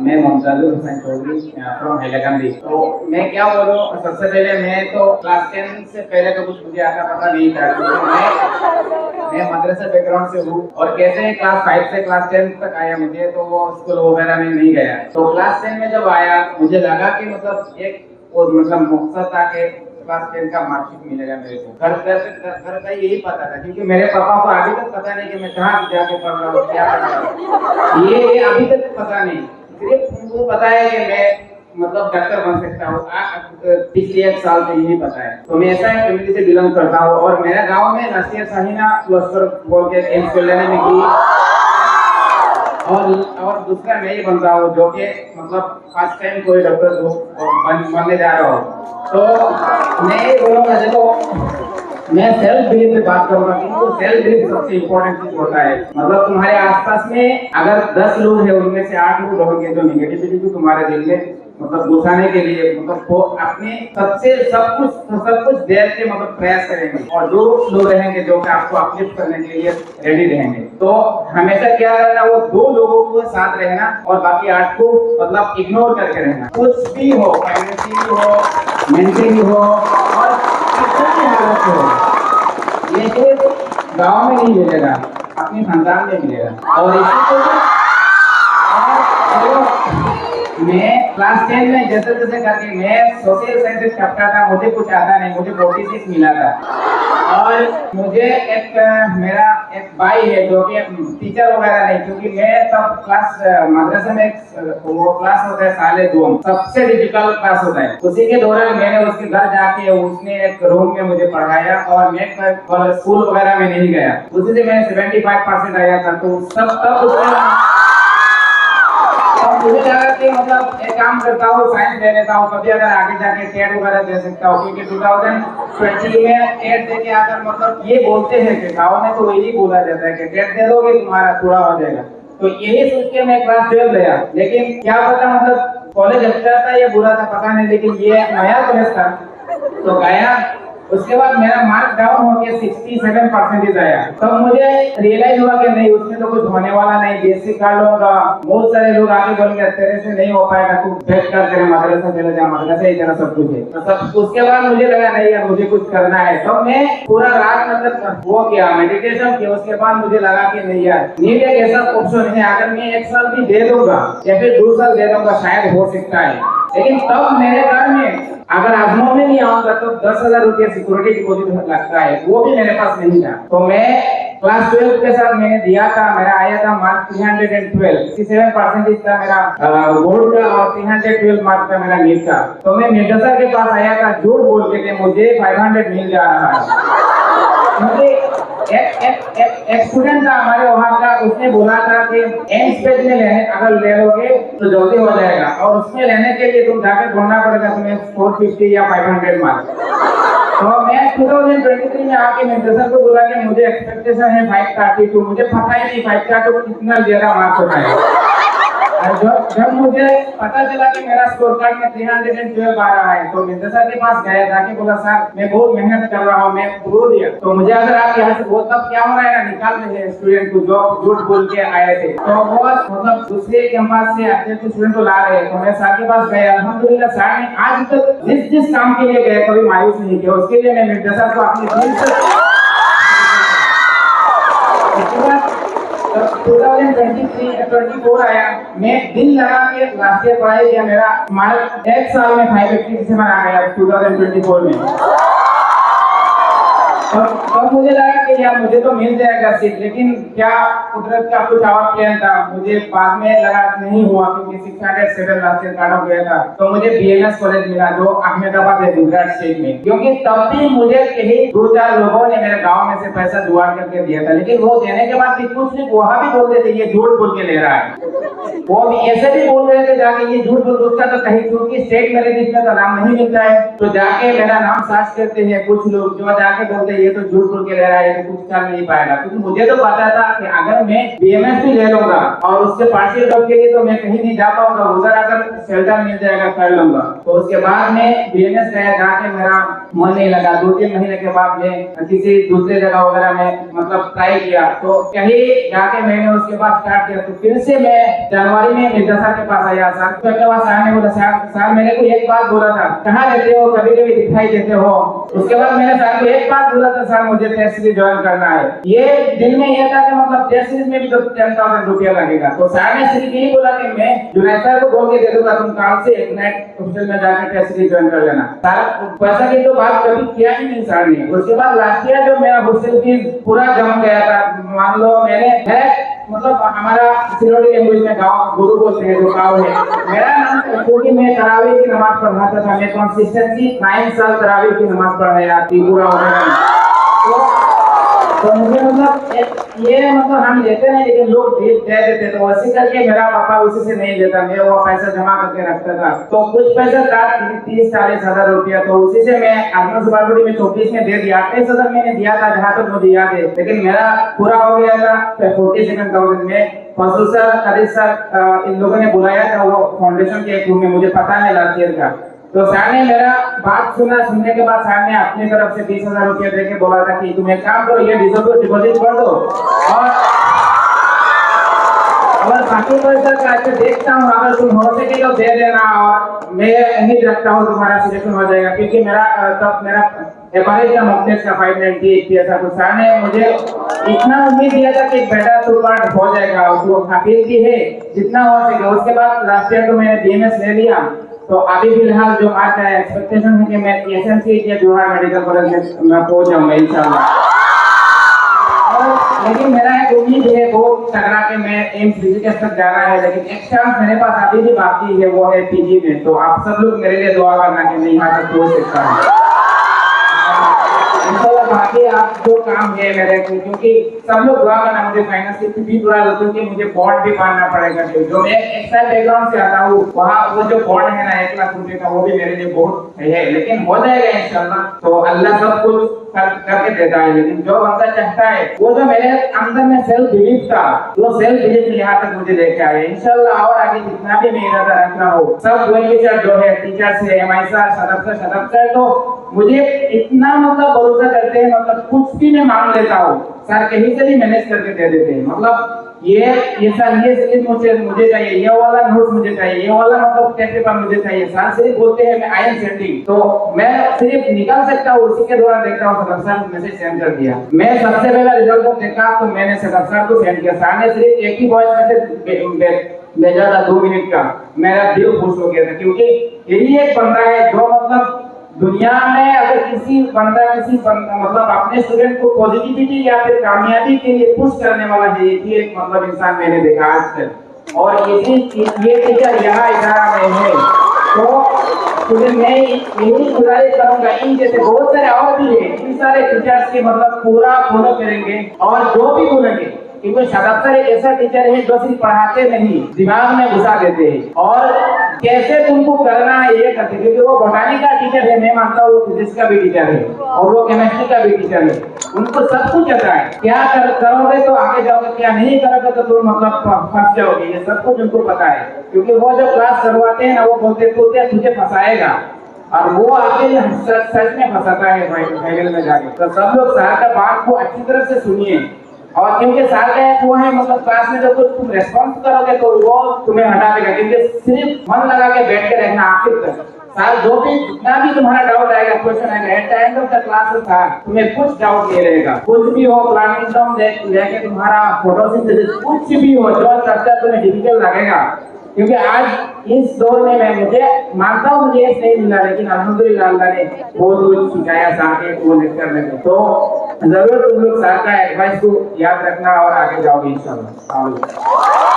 मैं मुमताजुल हुसैन चौधरी फ्रॉम हैदराबाद। तो मैं क्या बोलूँ, सबसे पहले मैं तो क्लास 10 से पहले तो कुछ मुझे आता पता नहीं था, क्योंकि मैं मदरसा बैकग्राउंड से हूँ और कैसे क्लास 5 से क्लास 10 तक आया मुझे तो वो स्कूल वगैरह में नहीं गया। तो क्लास 10 में जब आया मुझे लगा कि मतलब एक वो मतलब मकसद था कि क्लास 10 का मार्कशीट मिलेगा मेरे को। घर का यही पता था, क्योंकि मेरे पापा को अभी तक पता नहीं कि मैं कहाँ जाके पढ़ रहा हूँ, क्या कर रहा हूँ, ये अभी तक पता नहीं। सिर्फ उनको पता है कि मैं मतलब डॉक्टर बन सकता हूँ। पिछले 1 साल से यही पता है। तो मैं ऐसा फैमिली से बिलोंग करता हूँ और मेरे गांव में नसीर साहिना क्लस्टर बोल के एम्स लेने में की और दूसरा मैं ही बन रहा हूँ, जो कि मतलब फर्स्ट टाइम कोई डॉक्टर बनने जा रहा हूँ। तो मैं ये बोलूँगा, देखो मैं सेल्फ बिलीफ पे बात करूंगा, क्योंकि सेल्फ बिलीफ सबसे इम्पोर्टेंट चीज होता है। मतलब तुम्हारे आसपास में अगर 10 लोग हैं, उनमें से 8 लोग होंगे जो निगेटिविटी को तुम्हारे दिल में मतलब घुसाने के लिए मतलब वो अपने सबसे सब कुछ देर के मतलब प्रयास करेंगे, और 2 लोग रहेंगे जो कि आपको अपलिफ्ट करने के लिए रेडी रहेंगे। तो हमेशा क्या करना, वो 2 लोगों को साथ रहना और बाकी 8 को मतलब इग्नोर करके रहना। कुछ भी हो, फाइनेंशियली हो, मेंटली हो और किसी भी हालत हो, ये सिर्फ गाँव में नहीं मिलेगा, अपनी खानदान में मिलेगा। और इसी मैं क्लास 10 में जैसे तैसे करके मैं सोशल साइंसेस करता था, मुझे कुछ आता नहीं, मुझे 46 मिला था। और मुझे मेरा एक भाई है जो कि टीचर वगैरह नहीं, क्योंकि मैं तब क्लास मदरसे में वो क्लास होता है साले 2, सबसे डिफिकल्ट क्लास होता है। उसी के दौरान मैंने उसके घर जाके उसने एक रूम में मुझे पढ़ाया और मैं स्कूल वगैरह में नहीं गया। उसी से मैंने 75% आया था। तो सब तब उसने मुझे लगा कि मतलब एक काम करता हूँ, साइंस ले लेता हूँ, कभी अगर आगे जाके टेट वगैरह दे सकता हूँ, क्योंकि 2020 में टेट देके आकर मतलब ये बोलते हैं कि गाँव में तो यही बोला जाता है कि टेट दे दोगे तुम्हारा पूरा हो जाएगा। तो यही सोच के मैं क्लास 12 गया, लेकिन क्या पता मतलब कॉलेज अच्छा था या बुरा था पता नहीं, लेकिन ये नया कॉलेज था तो गया। उसके बाद मेरा मार्क डाउन हो गया, 67% आया। तब मुझे रियलाइज हुआ कि नहीं, उसमें तो कुछ होने वाला नहीं, बेसिक कर लूंगा। बहुत सारे लोग आगे बोलेंगे तेरे से नहीं हो पाएगा, तू बेस्ट कर, तेरे मदरसा चले जा, मदरसा ही तेरा सब कुछ है। तो सब उसके बाद मुझे लगा नहीं यार, मुझे कुछ करना है। तो मैं पूरा रात मतलब वो किया, मेडिटेशन किया। उसके बाद मुझे लगा कि नहीं यार, नीट एक ऐसा ऑप्शन है, अगर मैं 1 साल भी दे दूंगा या फिर 2 साल दे दूंगा शायद हो सकता है। लेकिन तब मेरे घर में अगर आजमा में नहीं आऊंगा तो 10,000 रुपये सिक्योरिटी डिपॉजिट लगता है, वो भी मेरे पास नहीं था। तो मैं क्लास 12 के साथ मैंने दिया था, मेरा आया था मार्क 312, 67% था मेरा बोर्ड का और 312 मार्क का मेरा नीट का। तो मैं मदरसा के पास आया था झूठ बोल के मुझे 500 मिल जा रहा है। मुझे एक स्टूडेंट था हमारे वहाँ का, उसने बोला था कि एम्स पेज में लेने अगर ले लोगे तो जल्दी हो जाएगा, और उसमें लेने के लिए तुम जाके ढूंढना पड़ेगा तुम्हें 450 या 500 मार्क्स। तो मैं 2023 में आके मदरसा को बोला कि मुझे एक्सपेक्टेशन है 532, मुझे पता ही नहीं 532 कितना ज्यादा मार्क्स होता है। जब मुझे पता चला कि मेरा स्कोर कार्ड में 312 आ रहा है तो मदरसा के पास गया, जाके बोला सर मैं बहुत मेहनत कर रहा हूँ, मैं बोल दिया। तो मुझे अगर आप यहाँ से बहुत तब क्या हो रहा है ना, निकाल रहे हैं स्टूडेंट को जो झूठ बोल के आए थे। तो वो मतलब दूसरे कैंपस से अच्छे स्टूडेंट को ला रहे हैं। तो मैं सर के पास गया, अल्हम्दुलिल्लाह सर ने आज तक जिस काम के लिए गए कभी मायूस नहीं किया। उसके लिए मैं मदरसा को अपने दिल से 2023-24 आया, मैं दिल लगा के राष्ट्रीय पढ़ाई किया। मेरा मार्क 1 साल में 587 आ गया 2024 में। और मुझे लगा कि यार मुझे तो मिल जाएगा सीट, लेकिन क्या कुदरत का कुछ और प्लान था। मुझे बाद में लगा नहीं हुआ, क्योंकि 607 लास्ट ईयर काट हो गया था। तो मुझे बीएमएस कॉलेज मिला जो अहमदाबाद है गुजरात स्टेट में, क्योंकि तब भी मुझे कहीं 2-4 लोगों ने मेरे गाँव में से पैसा जुगाड़ करके दिया था, लेकिन वो देने के बाद भी कुछ नहीं, वहाँ भी बोलते थे ये झूठ बोल के ले रहा है। वो भी ऐसे भी बोल रहे थे जाके ये झूठ बोल, उसका तो कहीं क्योंकि स्टेट मेरे लिस्ट में तो नाम नहीं मिलता है, तो जाके मेरा नाम सर्च करते हैं कुछ लोग जो जाके बोलते हैं ये तो झूठ बोल के ले रहा है, ये तो कुछ कर नहीं पाएगा। क्योंकि मुझे तो पता था कि अगर मैं बीएमएस भी ले लूंगा और उसके पार्शियल जॉब के लिए तो मैं कहीं नहीं जा पाऊंगा, उधर अगर शेल्टर मिल जाएगा कर लूंगा। तो उसके बाद में बीएमएस गया, जाके मेरा मन नहीं लगा। 2-3 महीने के बाद मैं किसी दूसरे जगह वगैरह में मतलब ट्राई किया, तो कहीं जाके मैंने उसके बाद स्टार्ट किया। तो फिर से मैं जनवरी में मिर्जा सर के पास आया। सर के पास आया, ने बोला सर मेरे को एक बात बोला था, कहाँ रहते हो, कभी कभी दिखाई देते हो। उसके बाद मैंने सर को एक बात बोला था, सर मुझे टेस्ट सीरीज ज्वाइन करना है। ये दिल में ये था कि मतलब टेस्ट सीरीज में भी तो 10,000 रुपया लगेगा। तो सर ने सिर्फ यही बोला कि मैं जुनैद सर को बोल के दे दूंगा, तुम काम से एक नाइट हॉस्टल में जाकर टेस्ट सीरीज ज्वाइन कर लेना। सर पैसा की तो बात कभी किया ही नहीं सर ने। उसके बाद लास्ट ईयर जो मेरा हॉस्टल फीस पूरा जम गया था, मान लो मैंने मतलब हमारा सिरोडी लैंग्वेज में गाँव गुरु बोलते हैं, जो गाँव है मेरा नाम, क्योंकि मैं तरावी की नमाज पढ़ाता था। मैं कंसिस्टेंसी 9 साल तरावी की नमाज पढ़ाया त्रिपुरा वगैरह। तो मुझे मतलब ये मतलब हम लेते नहीं, लेकिन लोग दे देते, तो वैसे करके मेरा पापा उसी से नहीं लेता, मैं वो पैसा जमा करके रखता था। तो कुछ पैसा था 30-40 हजार रुपया, तो उसी से मैं आजमल सुबारपुरी में 24 में दे दिया। 28,000 मैंने दिया था जहाँ तक मुझे याद है, लेकिन मेरा पूरा हो गया था 47,000 में। फसल सर, करीब सर इन लोगों ने बुलाया था वो फाउंडेशन के एक रूम में, मुझे पता है लास्ट ईयर का। तो सर ने मेरा बात सुना, सुनने के बाद सर ने अपनी तरफ से 20,000 रुपया देके बोला था कि तुम एक काम करो, ये डिपॉजिट कर दो और बाकी पैसा का देखता हूँ, अगर तुम हो सके तो दे देना, और मैं उम्मीद रखता हूँ तुम्हारा सिलेक्शन हो जाएगा, क्योंकि मेरा तब मेरा एवरेज का मॉकटेस्ट का 598 था। तो सर ने मुझे इतना उम्मीद दिया था कि बेटा तो पार्ट हो जाएगा, वो हाफिज की है जितना हो सके। उसके बाद लास्ट ईयर को मैंने बीएमएस ले लिया, तो अभी फिलहाल जो आता है एक्सपेक्टेशन है कि मैं एसएमसी या जोहार मेडिकल कॉलेज में मैं पहुंच जाऊंगा इंशाल्लाह। लेकिन मेरा एक उम्मीद है वो टकरा के मैं एम्स ऋषिकेश तक जाना है, लेकिन एक चांस मेरे पास अभी भी बाकी है, वो है पीजी में। तो आप सब लोग मेरे लिए दुआ करना कि मैं यहाँ तक पहुंच सकता हूँ। बाकी आप जो काम है मेरे को, क्योंकि सब लोग दुआ करना मुझे फाइनेंशियल भी बुरा लगता है कि मुझे बॉन्ड भी मानना पड़ेगा। जो मैं एक्साइड बैकग्राउंड से आता हूँ, वहाँ वो जो बॉन्ड है ना 1 लाख रुपए का, वो भी मेरे लिए बहुत है, लेकिन हो जाएगा इंशाल्लाह। तो अल्लाह सब कुछ करके देता है, लेकिन जो बंदा चाहता है, वो जो मेरे अंदर में सेल्फ बिलीफ था, वो सेल्फ बिलीफ यहाँ तक मुझे लेके आया इंशाल्लाह। और आगे जितना भी मैं इरादा रख रहा हूँ, सब जो है टीचर से एमआई सर, सदर सर, तो मुझे इतना मतलब भरोसा करते हैं, मतलब कुछ भी मैं मांग लेता हूँ, सर कहीं से भी मैनेज करके दे देते हैं। मतलब ये सर ये स्लिप मुझे चाहिए, ये वाला नोट मुझे चाहिए, ये वाला मतलब टेस्ट पेपर मुझे चाहिए। सर सिर्फ बोलते हैं मैं आई एम सेंडिंग, तो मैं सिर्फ निकाल सकता हूँ, उसी के दौरान देखता हूँ सदर सर मैसेज सेंड कर दिया। मैं सबसे पहला रिजल्ट जब देखा तो मैंने सदर सर को सेंड किया। सर ने सिर्फ एक ही वॉइस मैसेज भेजा था 2 मिनट का, मेरा दिल खुश हो गया था, क्योंकि यही एक बंदा है जो मतलब दुनिया में अगर किसी बंदा मतलब अपने स्टूडेंट को पॉजिटिविटी या फिर कामयाबी के लिए पुश करने वाला है, ये एक मतलब इंसान मैंने देखा आज तक। और ये टीचर यहाँ इदारा में है, तो मैं यही गुजारिश करूंगा, इन जैसे बहुत सारे और भी है, इन सारे टीचर्स के मतलब पूरा फॉलो करेंगे और जो भी बोलेंगे, क्योंकि सदर सर एक ऐसा टीचर है जो सिर्फ पढ़ाते नहीं, दिमाग में घुसा देते हैं और कैसे तुमको करना है ये करते, क्योंकि वो बोटानी का टीचर है, मैं मानता हूँ फिजिक्स का भी टीचर है और वो केमिस्ट्री का भी टीचर है। उनको सब कुछ आता है, क्या करोगे तो आगे जाओगे, क्या नहीं करोगे तो तुम मतलब फंस जाओगे, ये सब कुछ उनको पता है। क्योंकि वो जो क्लास करवाते हैं ना, वो बोलते तुझे फंसाएगा, और वो आगे सच में फंसाता है फाइनल में जाके। तो सब लोग सर का बात को अच्छी तरह से सुनिए, और क्योंकि सर का एक वो है मतलब क्लास में जब तुम रेस्पॉन्स करोगे तो वो तुम्हें हटा देगा, क्योंकि सिर्फ मन लगा के बैठ के रहना आखिर तक। सर जो भी जितना भी तुम्हारा डाउट आएगा, क्वेश्चन आएगा, at the end of the class sir तुम्हें कुछ डाउट नहीं रहेगा। कुछ भी हो, प्लानिंग लेके तुम्हारा फोटोसिंथेसिस कुछ भी हो, जो चर्चा तुम्हें डिफिकल्ट लगेगा, क्योंकि आज इस दौर में मैं मुझे मानता हूँ मुझे नहीं मिला, लेकिन अल्हम्दुलिल्लाह अल्लाह ने बहुत कुछ सिखाया सर के वो लेक्चर में। तो जरूर तुम लोग सर का एडवाइस को याद रखना और आगे जाओगे इंशाल्लाह।